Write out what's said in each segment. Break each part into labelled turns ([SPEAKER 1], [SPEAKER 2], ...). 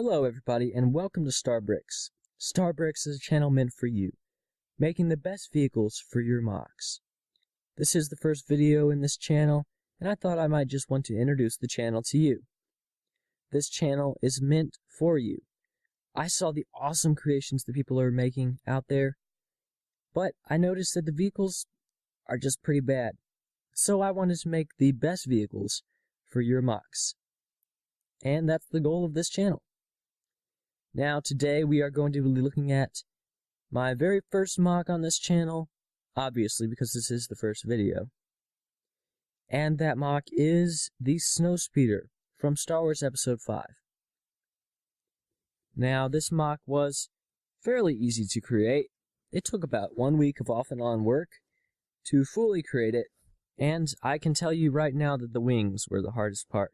[SPEAKER 1] Hello everybody and welcome to Starbricks. Starbricks is a channel meant for you, making the best vehicles for your MOCs. This is the first video in this channel, and I thought I might just want to introduce the channel to you. This channel is meant for you. I saw the awesome creations that people are making out there, but I noticed that the vehicles are just pretty bad. So I wanted to make the best vehicles for your MOCs. And that's the goal of this channel. Now today we are going to be looking at my very first MOC on this channel, obviously because this is the first video. And that MOC is the Snowspeeder from Star Wars Episode 5. Now this MOC was fairly easy to create. It took about 1 week of off and on work to fully create it, and I can tell you right now that the wings were the hardest part.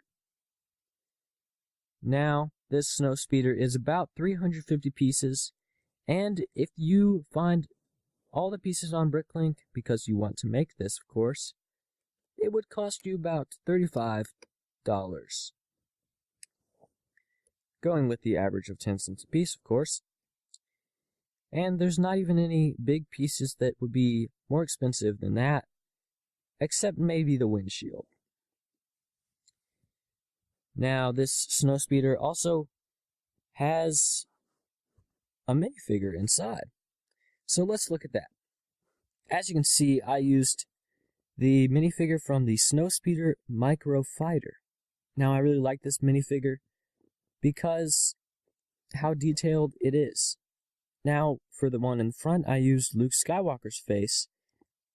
[SPEAKER 1] Now, this Snowspeeder is about 350 pieces, and if you find all the pieces on Bricklink, because you want to make this, of course, it would cost you about $35. Going with the average of 10 cents a piece, of course. And there's not even any big pieces that would be more expensive than that, except maybe the windshield. Now, this Snowspeeder also has a minifigure inside. So let's look at that. As you can see, I used the minifigure from the Snowspeeder Micro Fighter. Now, I really like this minifigure because how detailed it is. Now, for the one in front, I used Luke Skywalker's face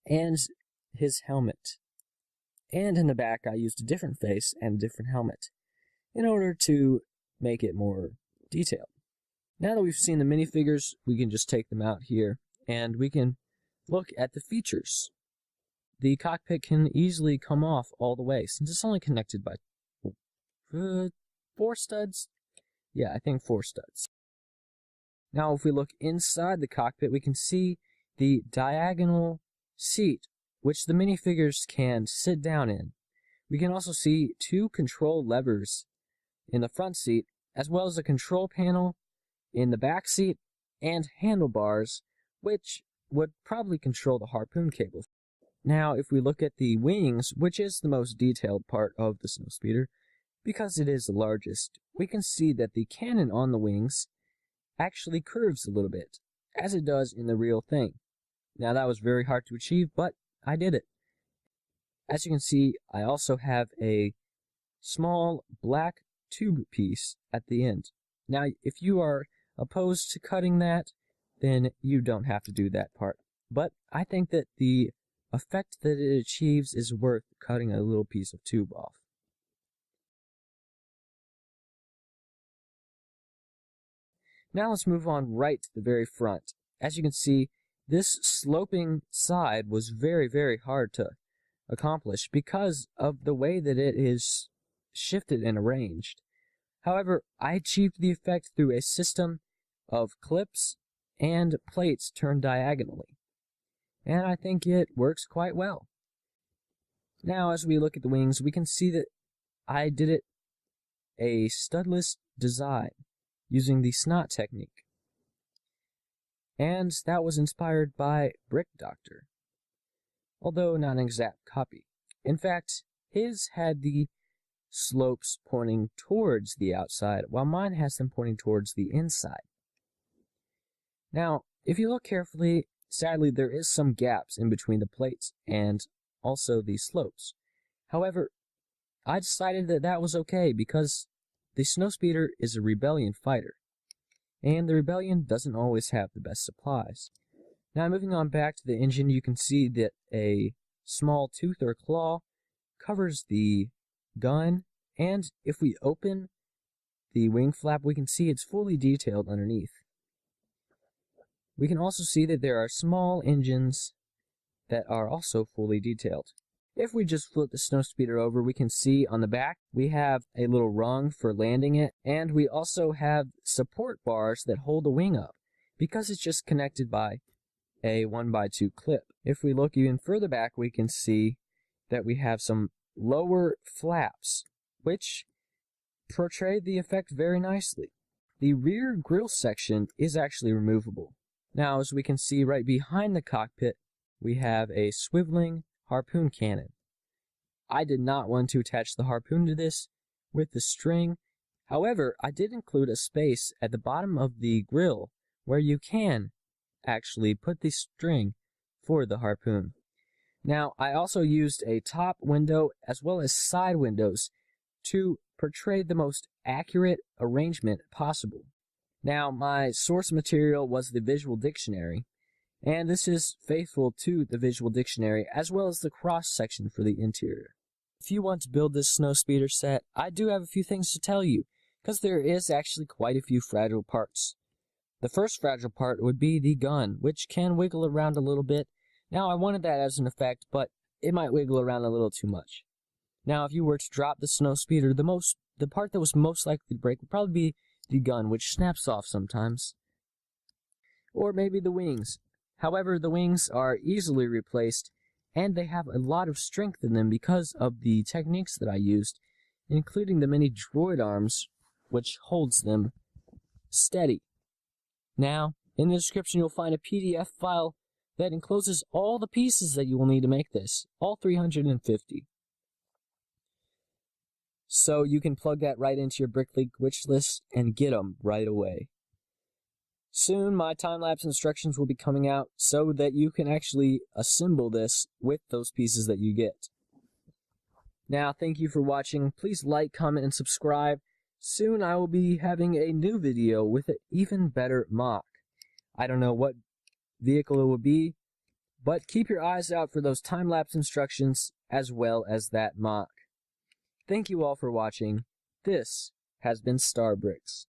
[SPEAKER 1] and his helmet. And in the back, I used a different face and a different helmet in order to make it more detailed. Now that we've seen the minifigures, we can just take them out here and we can look at the features. The cockpit can easily come off all the way since it's only connected by 4 studs. Yeah, I think 4 studs. Now if we look inside the cockpit, we can see the diagonal seat which the minifigures can sit down in. We can also see 2 control levers in the front seat, as well as a control panel in the back seat and handlebars, which would probably control the harpoon cable. Now, if we look at the wings, which is the most detailed part of the Snowspeeder, because it is the largest, we can see that the cannon on the wings actually curves a little bit, as it does in the real thing. Now, that was very hard to achieve, but I did it. As you can see, I also have a small black tube piece at the end. Now, if you are opposed to cutting that, then you don't have to do that part. But I think that the effect that it achieves is worth cutting a little piece of tube off. Now let's move on right to the very front. As you can see, this sloping side was very hard to accomplish because of the way that it is shifted and arranged. However, I achieved the effect through a system of clips and plates turned diagonally, and I think it works quite well. Now, as we look at the wings, we can see that I did it a studless design using the snot technique, and that was inspired by Brick Doctor, although not an exact copy. In fact, his had the slopes pointing towards the outside, while mine has them pointing towards the inside. Now, if you look carefully, sadly there is some gaps in between the plates and also the slopes. However, I decided that that was okay because the Snowspeeder is a rebellion fighter, and the rebellion doesn't always have the best supplies. Now, moving on back to the engine, you can see that a small tooth or claw covers the gun, and if we open the wing flap, we can see it's fully detailed underneath. We can also see that there are small engines that are also fully detailed. If we just flip the Snowspeeder over, we can see on the back we have a little rung for landing it, and we also have support bars that hold the wing up because it's just connected by a 1x2 clip. If we look even further back, we can see that we have some lower flaps, which portray the effect very nicely. the rear grille section is actually removable. Now, as we can see right behind the cockpit, we have a swiveling harpoon cannon. I did not want to attach the harpoon to this with the string. However, I did include a space at the bottom of the grille where you can actually put the string for the harpoon. Now, I also used a top window as well as side windows to portray the most accurate arrangement possible. Now, my source material was the visual dictionary, and this is faithful to the visual dictionary as well as the cross section for the interior. If you want to build this Snowspeeder set, I do have a few things to tell you, because there is actually quite a few fragile parts. The first fragile part would be the gun, which can wiggle around a little bit. Now, I wanted that as an effect, but it might wiggle around a little too much. Now, if you were to drop the Snowspeeder, the part that was most likely to break would probably be the gun, which snaps off sometimes. Or maybe the wings. However, the wings are easily replaced, and they have a lot of strength in them because of the techniques that I used, including the many droid arms, which holds them steady. Now, in the description you'll find a PDF file that encloses all the pieces that you will need to make this, all 350. So you can plug that right into your BrickLeague wish list and get them right away. Soon my time-lapse instructions will be coming out so that you can actually assemble this with those pieces that you get. Now, thank you for watching. Please like, comment, and subscribe. Soon I will be having a new video with an even better MOC. I don't know what vehicle it will be, but keep your eyes out for those time-lapse instructions as well as that MOC. Thank you all for watching. This has been Starbricks.